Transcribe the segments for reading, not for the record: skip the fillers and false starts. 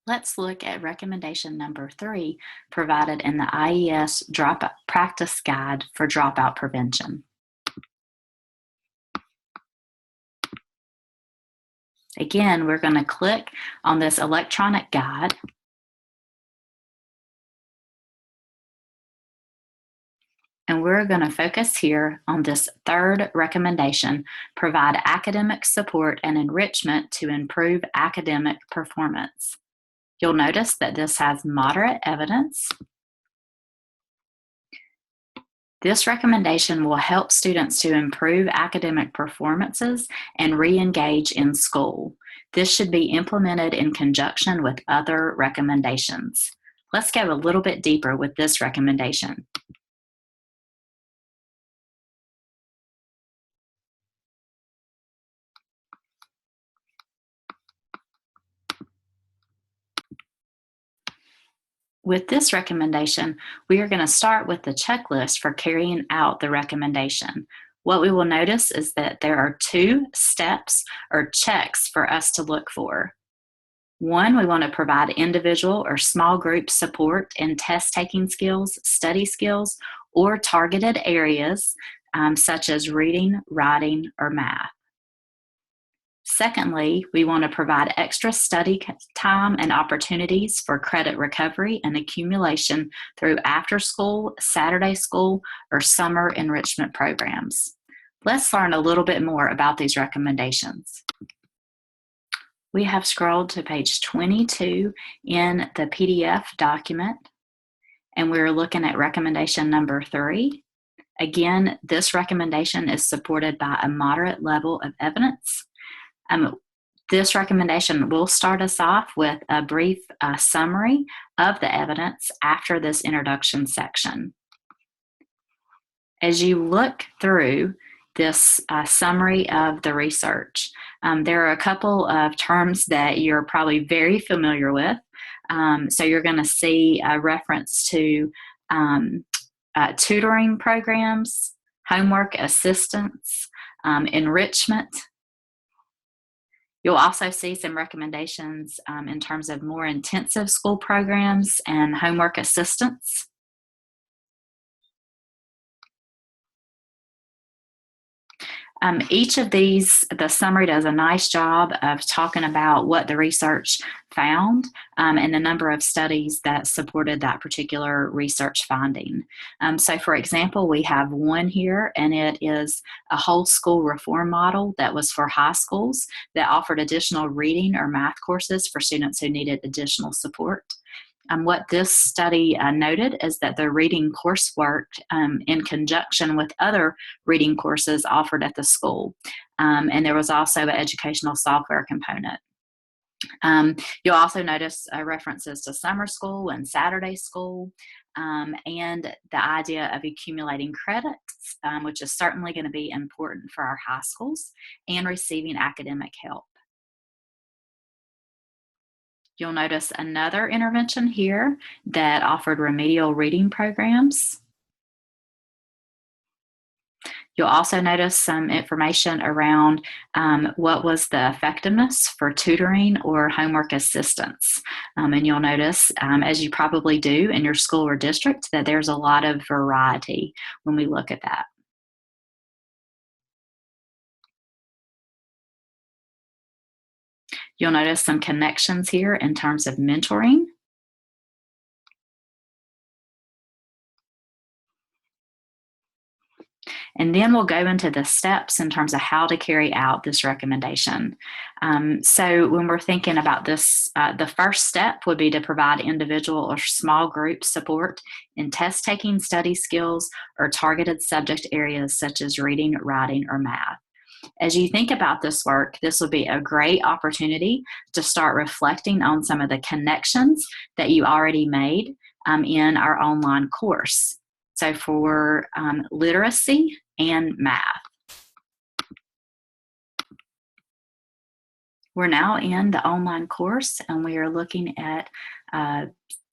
Let's look at recommendation number 3 provided in the IES Dropout Practice Guide for Dropout Prevention. Again, we're going to click on this electronic guide. And we're going to focus here on this third recommendation: provide academic support and enrichment to improve academic performance. You'll notice that this has moderate evidence. This recommendation will help students to improve academic performances and re-engage in school. This should be implemented in conjunction with other recommendations. Let's go a little bit deeper with this recommendation. With this recommendation, we are going to start with the checklist for carrying out the recommendation. What we will notice is that there are 2 steps or checks for us to look for. One, we want to provide individual or small group support in test-taking skills, study skills, or targeted areas such as reading, writing, or math. Secondly, we want to provide extra study time and opportunities for credit recovery and accumulation through after-school, Saturday school, or summer enrichment programs. Let's learn a little bit more about these recommendations. We have scrolled to page 22 in the PDF document, and we're looking at recommendation number 3. Again, this recommendation is supported by a moderate level of evidence. This recommendation will start us off with a brief summary of the evidence after this introduction section. As you look through this summary of the research, there are a couple of terms that you're probably very familiar with. So you're going to see a reference to tutoring programs, homework assistance, enrichment. You'll also see some recommendations in terms of more intensive school programs and homework assistance. Each of these, the summary does a nice job of talking about what the research found and the number of studies that supported that particular research finding. So for example, we have one here, and it is a whole school reform model that was for high schools that offered additional reading or math courses for students who needed additional support. What this study noted is that the reading coursework in conjunction with other reading courses offered at the school. And there was also an educational software component. You'll also notice references to summer school and Saturday school, and the idea of accumulating credits, which is certainly going to be important for our high schools, and receiving academic help. You'll notice another intervention here that offered remedial reading programs. You'll also notice some information around what was the effectiveness for tutoring or homework assistance. And you'll notice, as you probably do in your school or district, that there's a lot of variety when we look at that. You'll notice some connections here in terms of mentoring. And then we'll go into the steps in terms of how to carry out this recommendation. So when we're thinking about this, the first step would be to provide individual or small group support in test-taking study skills or targeted subject areas such as reading, writing, or math. As you think about this work, this will be a great opportunity to start reflecting on some of the connections that you already made in our online course. So for literacy and math. We're now in the online course, and we are looking at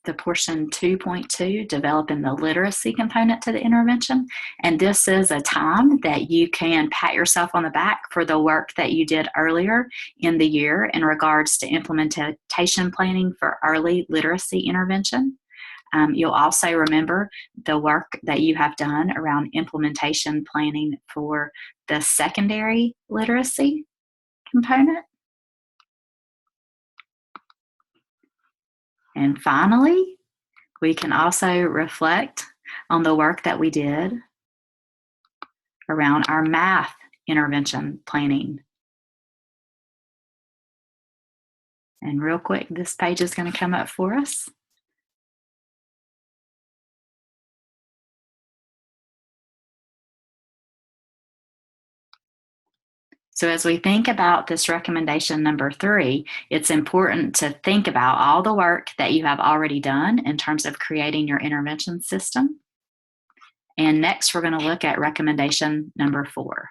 the portion 2.2, developing the literacy component to the intervention. And this is a time that you can pat yourself on the back for the work that you did earlier in the year in regards to implementation planning for early literacy intervention. You'll also remember the work that you have done around implementation planning for the secondary literacy component. And finally, we can also reflect on the work that we did around our math intervention planning. And real quick, this page is going to come up for us. So as we think about this recommendation number 3, it's important to think about all the work that you have already done in terms of creating your intervention system. And next, we're going to look at recommendation number 4.